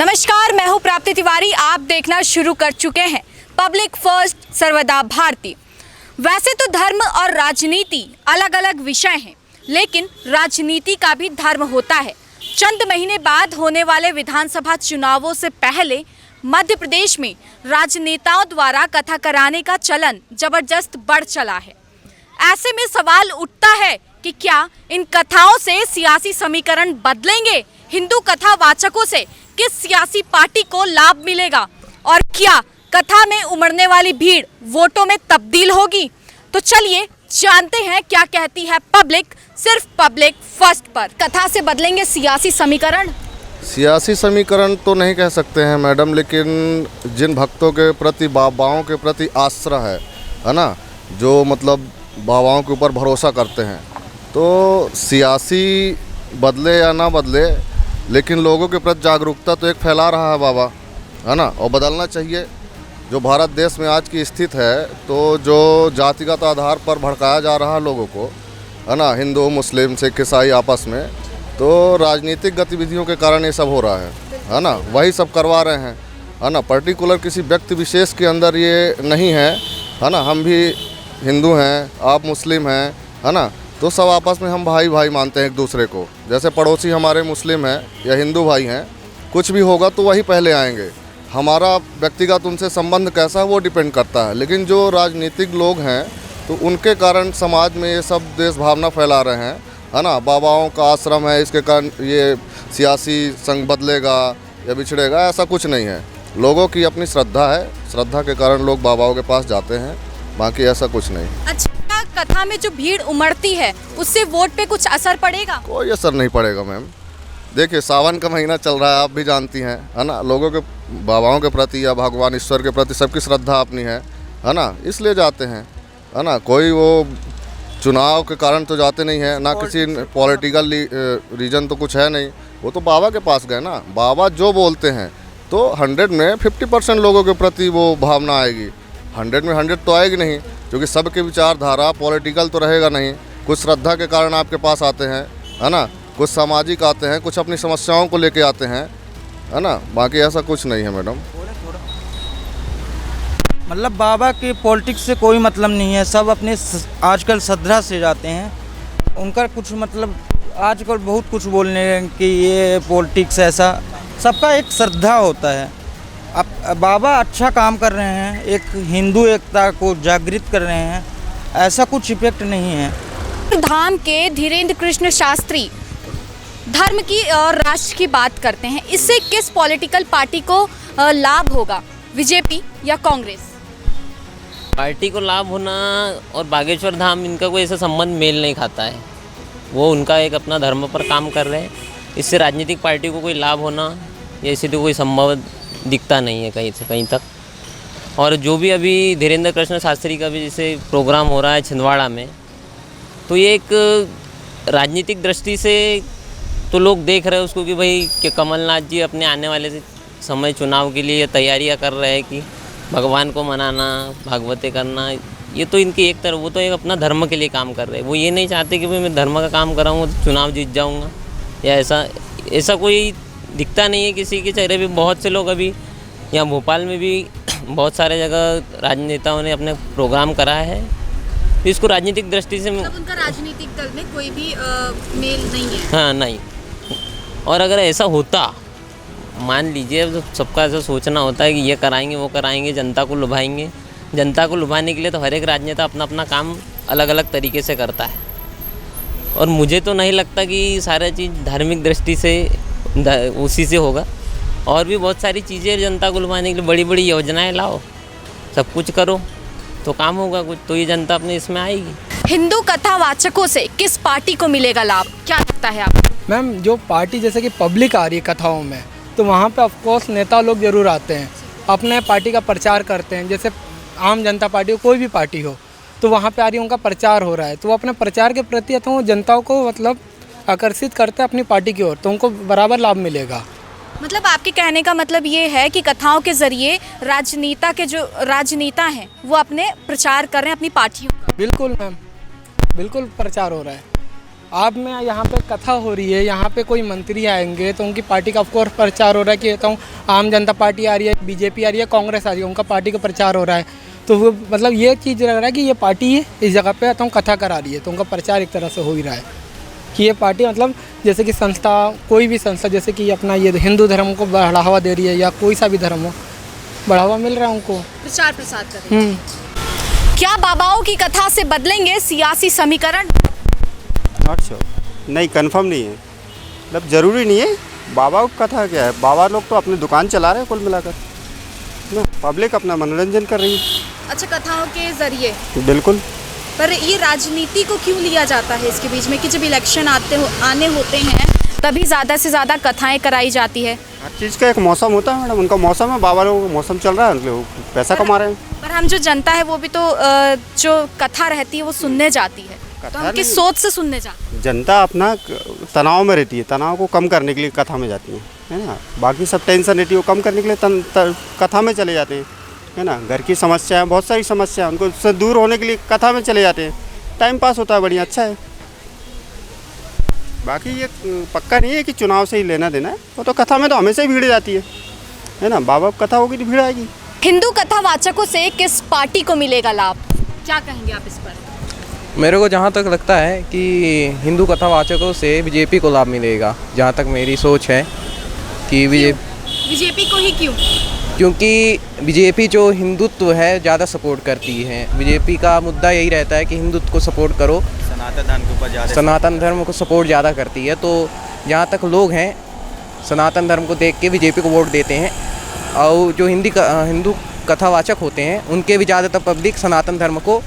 नमस्कार, मैं हूं प्राप्ति तिवारी। आप देखना शुरू कर चुके हैं पब्लिक फर्स्ट सर्वदा भारती। वैसे तो धर्म और राजनीति अलग अलग विषय हैं, लेकिन राजनीति का भी धर्म होता है। चंद महीने बाद होने वाले विधानसभा चुनावों से पहले मध्य प्रदेश में राजनेताओं द्वारा कथा कराने का चलन जबरदस्त बढ़ चला है। ऐसे में सवाल उठता है कि क्या इन कथाओं से सियासी समीकरण बदलेंगे? हिंदू कथा वाचकों से किस सियासी पार्टी को लाभ मिलेगा और क्या कथा में उमड़ने वाली भीड़ वोटों में तब्दील होगी? तो चलिए जानते हैं क्या कहती है पब्लिक, सिर्फ पब्लिक फर्स्ट पर। कथा से बदलेंगे सियासी समीकरण? सियासी समीकरण तो नहीं कह सकते हैं मैडम, लेकिन जिन भक्तों के प्रति बाबाओं के प्रति आस्था है ना, जो मतलब बाबाओं के ऊपर भरोसा करते हैं, तो सियासी बदले या ना बदले, लेकिन लोगों के प्रति जागरूकता तो एक फैला रहा है बाबा, है ना, और बदलना चाहिए। जो भारत देश में आज की स्थिति है, तो जो जातिगत आधार पर भड़काया जा रहा है लोगों को, है ना, हिंदू मुस्लिम सिख ईसाई आपस में, तो राजनीतिक गतिविधियों के कारण ये सब हो रहा है ना, वही सब करवा रहे हैं, है ना। पर्टिकुलर किसी व्यक्ति विशेष के अंदर ये नहीं है ना। हम भी हिंदू हैं, आप मुस्लिम हैं, है ना, तो सब आपस में हम भाई भाई मानते हैं एक दूसरे को। जैसे पड़ोसी हमारे मुस्लिम हैं या हिंदू भाई हैं, कुछ भी होगा तो वही पहले आएंगे। हमारा व्यक्तिगत उनसे संबंध कैसा है वो डिपेंड करता है, लेकिन जो राजनीतिक लोग हैं तो उनके कारण समाज में ये सब देश भावना फैला रहे हैं, है ना। बाबाओं का आश्रम है, इसके कारण ये सियासी संघ बदलेगा या बिछड़ेगा, ऐसा कुछ नहीं है। लोगों की अपनी श्रद्धा है, श्रद्धा के कारण लोग बाबाओं के पास जाते हैं, बाकी ऐसा कुछ नहीं। अच्छा, कथा में जो भीड़ उमड़ती है उससे वोट पे कुछ असर पड़ेगा? कोई असर नहीं पड़ेगा मैम। देखिए, सावन का महीना चल रहा है, आप भी जानती हैं, है ना। लोगों के बाबाओं के प्रति या भगवान ईश्वर के प्रति सबकी श्रद्धा अपनी है ना, इसलिए जाते हैं, है ना। कोई वो चुनाव के कारण तो जाते नहीं है ना, किसी पॉलिटिकल रीजन तो कुछ है नहीं, वो तो बाबा के पास गए ना। बाबा जो बोलते हैं तो 100 में 50% लोगों के प्रति वो भावना आएगी, 100 में 100 तो आएगी नहीं, क्योंकि सबके विचारधारा पॉलिटिकल तो रहेगा नहीं। कुछ श्रद्धा के कारण आपके पास आते हैं, है ना, कुछ सामाजिक आते हैं, कुछ अपनी समस्याओं को लेके आते हैं, है ना, बाकी ऐसा कुछ नहीं है मैडम। मतलब बाबा की पॉलिटिक्स से कोई मतलब नहीं है, सब अपने आजकल श्रद्धा से जाते हैं। उनका कुछ मतलब आजकल बहुत कुछ बोलने कि ये पॉलिटिक्स ऐसा, सबका एक श्रद्धा होता है। अब बाबा अच्छा काम कर रहे हैं, एक हिंदू एकता को जागृत कर रहे हैं, ऐसा कुछ इफेक्ट नहीं है। धाम के धीरेन्द्र कृष्ण शास्त्री धर्म की और राष्ट्र की बात करते हैं, इससे किस पॉलिटिकल पार्टी को लाभ होगा, बीजेपी या कांग्रेस? पार्टी को लाभ होना और बागेश्वर धाम, इनका कोई ऐसा संबंध मेल नहीं खाता है। वो उनका एक अपना धर्म पर काम कर रहे हैं, इससे राजनीतिक पार्टी को कोई लाभ होना या इसी तो कोई संभव दिखता नहीं है कहीं से कहीं तक। और जो भी अभी धीरेन्द्र कृष्ण शास्त्री का भी जैसे प्रोग्राम हो रहा है छिंदवाड़ा में, तो ये एक राजनीतिक दृष्टि से तो लोग देख रहे हैं उसको कि भाई कि कमलनाथ जी अपने आने वाले समय चुनाव के लिए तैयारियां कर रहे हैं कि भगवान को मनाना, भागवतें करना, ये तो इनकी एक तरह, वो तो एक अपना धर्म के लिए काम कर रहे हैं। वो ये नहीं चाहते कि भाई मैं धर्म का काम कर रहा हूँ तो चुनाव जीत जाऊँगा या ऐसा कोई दिखता नहीं है किसी के चेहरे पे। बहुत से लोग अभी यहाँ भोपाल में भी बहुत सारे जगह राजनेताओं ने अपने प्रोग्राम कराया है, तो इसको राजनीतिक दृष्टि से मतलब उनका राजनीतिक दल में कोई भी मेल नहीं है। हाँ, नहीं। और अगर ऐसा होता, मान लीजिए, तो सबका ऐसा सोचना होता है कि ये कराएंगे वो कराएंगे, जनता को लुभाएंगे। जनता को लुभाने के लिए तो हर एक राजनेता अपना अपना काम अलग अलग तरीके से करता है, और मुझे तो नहीं लगता कि सारा चीज़ धार्मिक दृष्टि से उसी से होगा। और भी बहुत सारी चीज़ें जनता को लुभाने के लिए, बड़ी बड़ी योजनाएं लाओ, सब कुछ करो तो काम होगा कुछ, तो ये जनता अपने इसमें आएगी। हिंदू कथा वाचकों से किस पार्टी को मिलेगा लाभ, क्या लगता है आपको? मैम, जो पार्टी जैसे कि पब्लिक आ रही है कथाओं में, तो वहाँ पे ऑफकोर्स नेता लोग ज़रूर आते हैं, अपने पार्टी का प्रचार करते हैं। जैसे आम जनता पार्टी हो, कोई भी पार्टी हो, तो वहाँ पे आ रही उनका प्रचार हो रहा है, तो वो अपने प्रचार के प्रति तो जनताओं को मतलब आकर्षित करते हैं अपनी पार्टी की ओर, तो उनको बराबर लाभ मिलेगा। मतलब आपके कहने का मतलब ये है कि कथाओं के जरिए राजनेता हैं वो अपने प्रचार कर रहे हैं अपनी पार्टियों का? बिल्कुल मैम, बिल्कुल प्रचार हो रहा है। अब मैं यहाँ पे कथा हो रही है, यहाँ पे कोई मंत्री आएंगे तो उनकी पार्टी का ऑफकोर्स प्रचार हो रहा है कि कहता हूँ आम जनता पार्टी आ रही है, बीजेपी आ रही है, कांग्रेस आ रही है, उनका पार्टी का प्रचार हो रहा है। तो वो मतलब ये चीज़ लग रहा है कि ये पार्टी इस जगह पे कहता हूँ कथा करा रही है, तो उनका प्रचार एक तरह से हो ही रहा है कि ये पार्टी मतलब जैसे कि संस्था, कोई भी संस्था जैसे कि अपना ये हिंदू धर्म को बढ़ावा दे रही है या कोई सा भी धर्म हो, बढ़ावा मिल रहा है उनको, प्रचार प्रसार कर रहे हैं। क्या बाबाओं की कथा से बदलेंगे सियासी समीकरण? नॉट श्योर, नहीं कंफर्म नहीं है, मतलब ज़रूरी नहीं है। बाबा की कथा क्या है, बाबा लोग तो अपनी दुकान चला रहे हैं कुल मिलाकर ना, पब्लिक अपना मनोरंजन कर रही है। अच्छा, कथाओं के जरिए। बिल्कुल। पर ये राजनीति को क्यों लिया जाता है इसके बीच में कि जब इलेक्शन आने होते हैं तभी ज़्यादा से ज़्यादा कथाएं कराई जाती है? हर चीज़ का एक मौसम होता है मैडम, उनका मौसम है, बाबा लोगों का मौसम चल रहा है, लोग पैसा कमा रहे हैं। पर हम जो जनता है वो भी तो जो कथा रहती है वो सुनने जाती है, तो हम किस सोच से सुनने जाते हैं? जनता अपना तनाव में रहती है, तनाव को कम करने के लिए कथा में जाती है ना। बाकी सब टेंशन रहती है वो कम करने के लिए कथा में चले जाते हैं, है ना। घर की समस्या, बहुत सारी समस्या, उनको उससे दूर होने के लिए कथा में चले जाते हैं, टाइम पास होता है, बढ़िया, अच्छा है। बाकी ये पक्का नहीं है कि चुनाव से ही लेना देना है, वो तो कथा में तो हमेशा ही भीड़ जाती है ना। बाबा कथा होगी तो भीड़ आएगी। हिंदू कथावाचकों से किस पार्टी को मिलेगा लाभ, क्या कहेंगे आप इस पर? मेरे को जहाँ तक लगता है कि हिंदू कथावाचकों से बीजेपी को लाभ मिलेगा, जहाँ तक मेरी सोच है कि बीजेपी को ही क्यों? क्योंकि बीजेपी जो हिंदुत्व है ज़्यादा सपोर्ट करती है। बीजेपी का मुद्दा यही रहता है कि हिंदुत्व को सपोर्ट करो, सनातन धर्म के ऊपर ज़्यादा, सनातन धर्म को सपोर्ट ज़्यादा करती है। तो जहाँ तक लोग हैं सनातन धर्म को देख के बीजेपी को वोट देते हैं, और जो हिंदू कथावाचक होते हैं उनके भी ज़्यादातर पब्लिक सनातन धर्म को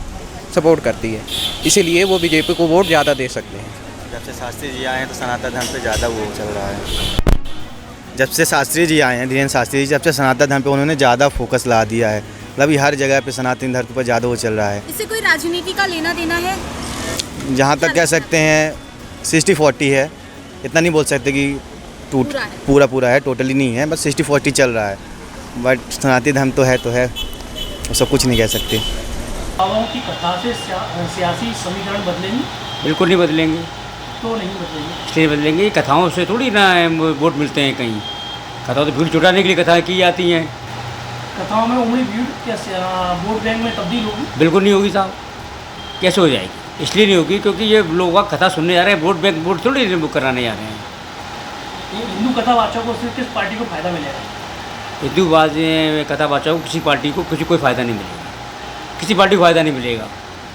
सपोर्ट करती है, इसीलिए वो बीजेपी को वोट ज़्यादा दे सकते हैं। जब से शास्त्री जी आए हैं तो सनातन धर्म पे ज़्यादा वो चल रहा है। जब से शास्त्री जी आए हैं, धीरेन्द्र शास्त्री जी, जब से सनातन धर्म पे उन्होंने ज़्यादा फोकस ला दिया है, मतलब ये हर जगह पे सनातन धर्म पर ज़्यादा वो चल रहा है। इससे कोई राजनीति का लेना देना है? जहाँ तक कह सकते हैं 60-40 है, इतना नहीं बोल सकते कि पूरा है, टोटली नहीं है, बस 60-40 चल रहा है। बट सनातन धर्म तो है, सब कुछ नहीं कह सकते। बाबाओं की कथा से सियासी समीकरण बदलेंगे? बिल्कुल नहीं बदलेंगे। तो नहीं बदलेंगे? इसलिए बदलेंगे, कथाओं से थोड़ी ना वोट मिलते हैं कहीं। कथाओं तो भीड़ जुटाने के लिए कथाएँ की जाती हैं। कथाओं में उमड़ी भीड़ क्या वोट बैंक में तब्दील होगी? बिल्कुल नहीं होगी साहब, कैसे हो जाएगी? इसलिए नहीं होगी क्योंकि ये लोग कथा सुनने जा रहे हैं, वोट बैंक वोट थोड़ी बुक कराने जा रहे हैं। हिंदू कथावाचकों से किस पार्टी को फायदा मिलेगा? हिंदू कथावाचकों को किसी पार्टी को कोई फ़ायदा नहीं मिलेगा, किसी पार्टी को फ़ायदा नहीं मिलेगा।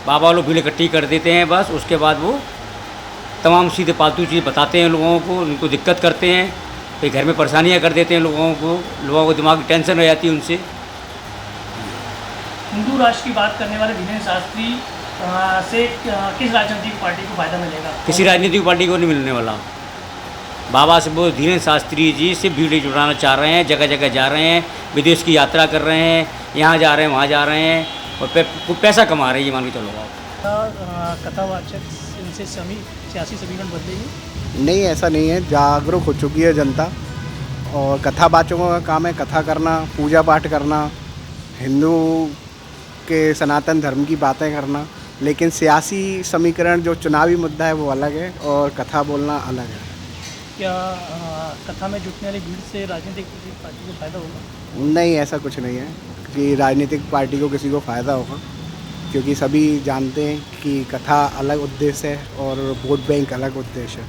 बाबा लोग भीड़ इकट्ठी कर देते हैं बस, उसके बाद वो तमाम सीधे फालतू चीज़ बताते हैं लोगों को, उनको दिक्कत करते हैं, फिर घर में परेशानियां कर देते हैं लोगों को दिमाग की टेंशन हो जाती है उनसे। हिंदू राष्ट्र की बात करने वाले धीरेन्द्र शास्त्री से किस राजनीतिक पार्टी को फायदा मिलेगा? किसी राजनीतिक पार्टी को नहीं मिलने वाला। बाबा से वो धीरेन्द्र शास्त्री जी से भीड़ जुटाना चाह रहे हैं, जगह जगह जा रहे हैं, विदेश की यात्रा कर रहे हैं, यहाँ जा रहे हैं, वहाँ जा रहे हैं, और पैसा कमा रहे हैं, ये मान के चलो आप। कथावाचक इनसे सियासी समीकरण बदलेंगे? नहीं, ऐसा नहीं है, जागरूक हो चुकी है जनता, और कथावाचकों का काम है कथा करना, पूजा पाठ करना, हिंदू के सनातन धर्म की बातें करना, लेकिन सियासी समीकरण जो चुनावी मुद्दा है वो अलग है और कथा बोलना अलग है। क्या कथा में जुटने वाली भीड़ से राजनीतिक पार्टी को फायदा होगा? नहीं, ऐसा कुछ नहीं है कि राजनीतिक पार्टी को किसी को फ़ायदा होगा, क्योंकि सभी जानते हैं कि कथा अलग उद्देश्य है और वोट बैंक अलग उद्देश्य है।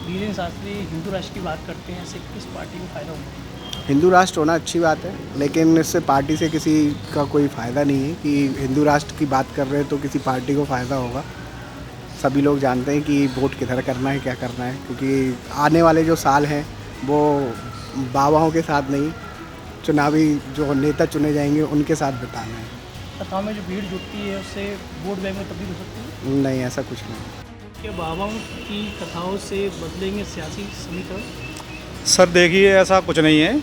धीरेन्द्र शास्त्री हिंदू राष्ट्र की बात करते हैं, इससे किस पार्टी को फायदा होगा? हिंदू राष्ट्र होना अच्छी बात है, लेकिन इससे पार्टी से किसी का कोई फ़ायदा नहीं है कि हिंदू राष्ट्र की बात कर रहे हैं तो किसी पार्टी को फ़ायदा होगा। सभी लोग जानते हैं कि वोट किधर करना है, क्या करना है, क्योंकि आने वाले जो साल हैं वो बाबाओं के साथ नहीं, चुनावी जो नेता चुने जाएंगे उनके साथ बिताना है। कथाओं में जो भीड़ जुटती है उससे वोट बैंक में तब्दील हो सकती है? नहीं, ऐसा कुछ नहीं। क्या बाबाओं की कथाओं से बदलेंगे सियासी समीकरण? सर देखिए, ऐसा कुछ नहीं है।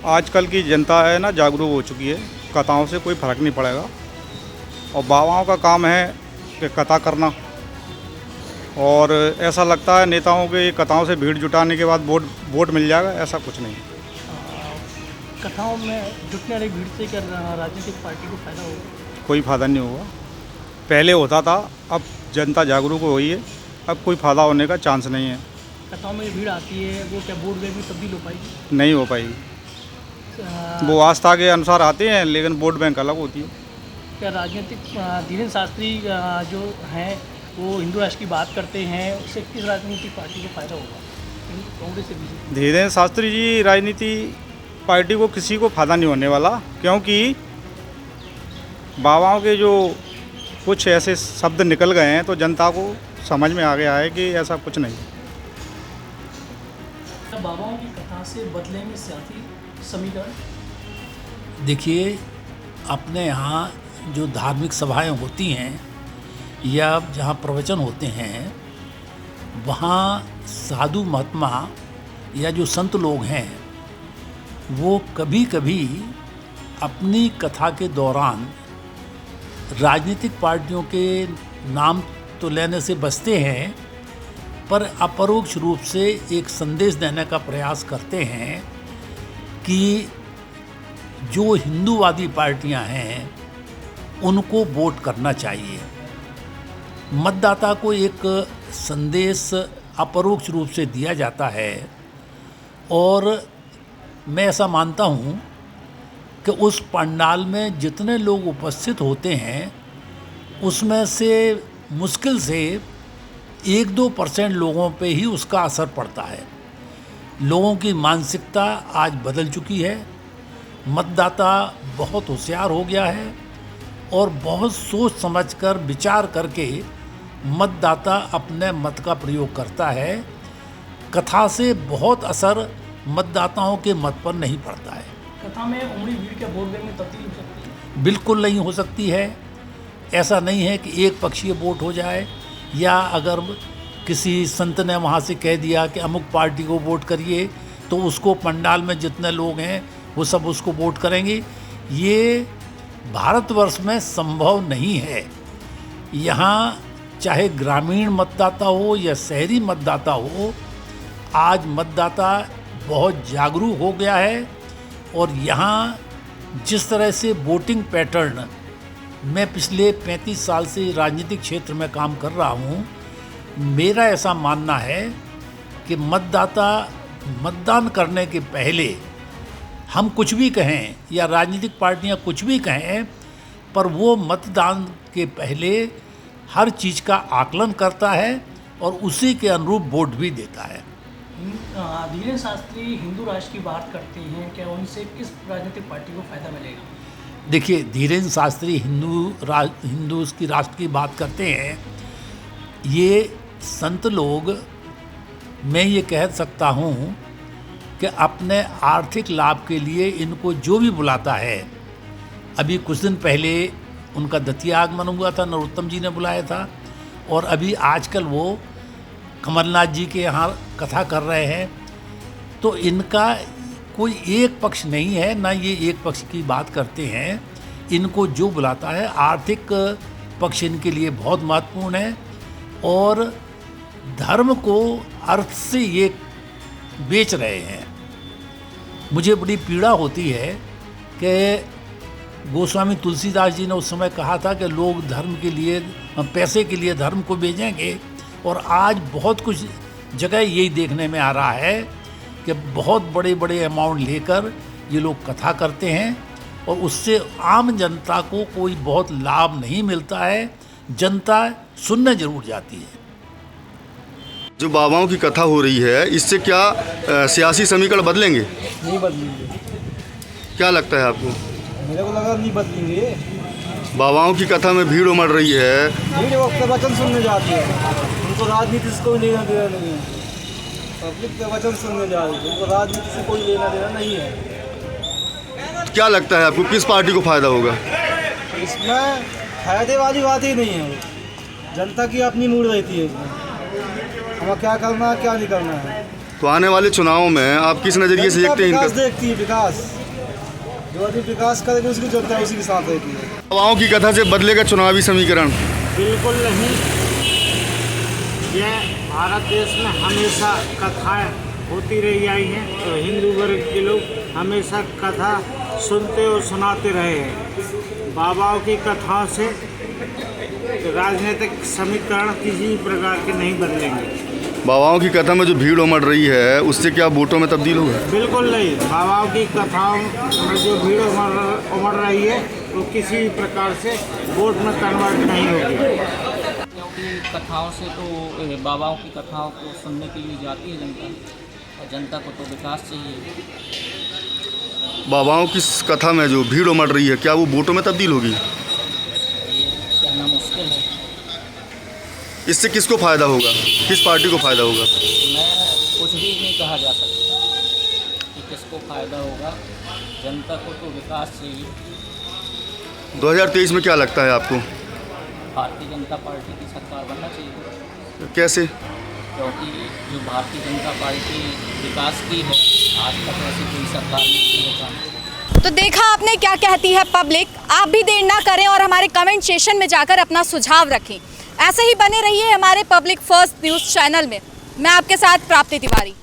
आजकल की जनता है ना जागरूक हो चुकी है, कथाओं से कोई फ़र्क नहीं पड़ेगा, और बाबाओं का काम है कि कथा करना, और ऐसा लगता है नेताओं के कथाओं से भीड़ जुटाने के बाद वोट मिल जाएगा, ऐसा कुछ नहीं। कथाओं में जुटने वाली भीड़ से क्या राजनीतिक पार्टी को फायदा होगा? कोई फ़ायदा नहीं होगा। पहले होता था, अब जनता जागरूक हो गई है, अब कोई फ़ायदा होने का चांस नहीं है। कथाओं में भीड़ आती है, वो क्या वोट बैंक में तब्दील हो पाएगी? नहीं हो पाएगी। वो आस्था के अनुसार आते हैं, लेकिन वोट बैंक अलग होती है। क्या राजनीतिक धीरेन्द्र शास्त्री जो हैं वो हिंदू राष्ट्र की बात करते हैं, उससे किस राजनीतिक पार्टी को फ़ायदा होगा, कांग्रेस से बीजेपी? धीरेन्द्र शास्त्री जी राजनीति पार्टी को किसी को फ़ायदा नहीं होने वाला, क्योंकि बाबाओं के जो कुछ ऐसे शब्द निकल गए हैं तो जनता को समझ में आ गया है कि ऐसा कुछ नहीं। बाबाओं की कथा से बदलेंगे सियासी समीकरण? देखिए, अपने यहाँ जो धार्मिक सभाएं होती हैं या जहाँ प्रवचन होते हैं, वहाँ साधु महात्मा या जो संत लोग हैं वो कभी कभी अपनी कथा के दौरान राजनीतिक पार्टियों के नाम तो लेने से बचते हैं, पर अपरोक्ष रूप से एक संदेश देने का प्रयास करते हैं कि जो हिंदूवादी पार्टियां हैं उनको वोट करना चाहिए। मतदाता को एक संदेश अपरोक्ष रूप से दिया जाता है और मैं ऐसा मानता हूँ कि उस पंडाल में जितने लोग उपस्थित होते हैं उसमें से मुश्किल से 1-2% लोगों पे ही उसका असर पड़ता है। लोगों की मानसिकता आज बदल चुकी है, मतदाता बहुत होशियार हो गया है और बहुत सोच समझकर विचार करके मतदाता अपने मत का प्रयोग करता है। कथा से बहुत असर मतदाताओं के मत पर नहीं पड़ता है। कथा में उमड़ी भीड़ क्या वोट बैंक में तब्दील हो सकती है? बिल्कुल नहीं हो सकती है। ऐसा नहीं है कि एक पक्षीय वोट हो जाए, या अगर किसी संत ने वहाँ से कह दिया कि अमुक पार्टी को वोट करिए तो उसको पंडाल में जितने लोग हैं वो सब उसको वोट करेंगे। ये भारतवर्ष में संभव नहीं है। यहाँ चाहे ग्रामीण मतदाता हो या शहरी मतदाता हो, आज मतदाता बहुत जागरूक हो गया है और यहाँ जिस तरह से वोटिंग पैटर्न, मैं पिछले 35 साल से राजनीतिक क्षेत्र में काम कर रहा हूँ, मेरा ऐसा मानना है कि मतदाता मतदान करने के पहले हम कुछ भी कहें या राजनीतिक पार्टियां कुछ भी कहें, पर वो मतदान के पहले हर चीज़ का आकलन करता है और उसी के अनुरूप वोट भी देता है। धीरेन्द्र शास्त्री हिंदू राष्ट्र की बात करते हैं, क्या उनसे किस राजनीतिक पार्टी को फ़ायदा मिलेगा? देखिए, धीरेन्द्र शास्त्री हिंदू की राष्ट्र की बात करते हैं। ये संत लोग, मैं ये कह सकता हूँ कि अपने आर्थिक लाभ के लिए इनको जो भी बुलाता है, अभी कुछ दिन पहले उनका दतिया आगमन हुआ था, नरोत्तम जी ने बुलाया था, और अभी आजकल वो कमलनाथ जी के यहाँ कथा कर रहे हैं। तो इनका कोई एक पक्ष नहीं है, ना ये एक पक्ष की बात करते हैं। इनको जो बुलाता है, आर्थिक पक्ष इनके लिए बहुत महत्वपूर्ण है और धर्म को अर्थ से ये बेच रहे हैं। मुझे बड़ी पीड़ा होती है कि गोस्वामी तुलसीदास जी ने उस समय कहा था कि लोग धर्म के लिए, पैसे के लिए धर्म को बेचेंगे, और आज बहुत कुछ जगह यही देखने में आ रहा है कि बहुत बड़े बड़े अमाउंट लेकर ये लोग कथा करते हैं और उससे आम जनता को कोई बहुत लाभ नहीं मिलता है। जनता सुनने जरूर जाती है। जो बाबाओं की कथा हो रही है, इससे क्या सियासी समीकरण बदलेंगे? नहीं बदलेंगे। क्या लगता है आपको? मेरे को लगा नहीं बदलेंगे। बाबाओं की कथा में भीड़ उमड़ रही है। भीड़ वो प्रवचन सुनने जाती है, उनको राजनीति से कोई लेना देना नहीं है। पब्लिक प्रवचन सुनने जा रही है, उनको राजनीति से कोई लेना देना नहीं है। क्या लगता है आपको, किस पार्टी को फ़ायदा होगा? इसमें फायदे वाली बात ही नहीं है। जनता की अपनी मूड रहती है इसमें, हमें क्या करना है क्या नहीं करना है। तो आने वाले चुनावों में आप किस नज़रिए से देखते हैं? विकास देखती है, विकास जो आदमी विकास करेगी उसकी जनता उसी के साथ रहती है। बाबाओं की कथा से बदलेगा चुनावी समीकरण? बिल्कुल नहीं। यह भारत देश में हमेशा कथाएं होती रही आई हैं, तो हिंदू वर्ग के लोग हमेशा कथा सुनते और सुनाते रहे हैं। बाबाओं की कथाओं से राजनीतिक समीकरण किसी प्रकार के नहीं बदलेंगे। बाबाओं की कथा में जो भीड़ उमड़ रही है उससे क्या वोटों में तब्दील होगा? बिल्कुल नहीं। बाबाओं की कथाओं में जो भीड़ उमड़ रही है वो किसी प्रकार से वोट में कन्वर्ट नहीं होगी। क्योंकि कथाओं से तो बाबाओं की कथाओं को सुनने के लिए जाती है जनता, और जनता को तो विकास चाहिए। बाबाओं की कथा में जो भीड़ उमड़ रही है क्या वो वोटों में तब्दील होगी? ये कहना मुश्किल है। इससे किसको फ़ायदा होगा, किस पार्टी को फ़ायदा होगा? मैं कुछ भी नहीं कहा जा सकता कि किसको फ़ायदा होगा। जनता को तो विकास चाहिए। 2023 में क्या लगता है आपको? भारतीय जनता पार्टी की सरकार बनना चाहिए। कैसे? क्योंकि जो भारतीय जनता पार्टी विकास की है, आज तक ऐसी कोई सरकार नहीं की है। तो देखा आपने क्या कहती है पब्लिक। आप भी देर ना करें और हमारे कमेंट सेशन में जाकर अपना सुझाव रखें। ऐसे ही बने रहिए हमारे पब्लिक फर्स्ट न्यूज़ चैनल में। मैं आपके साथ प्राप्ति तिवारी।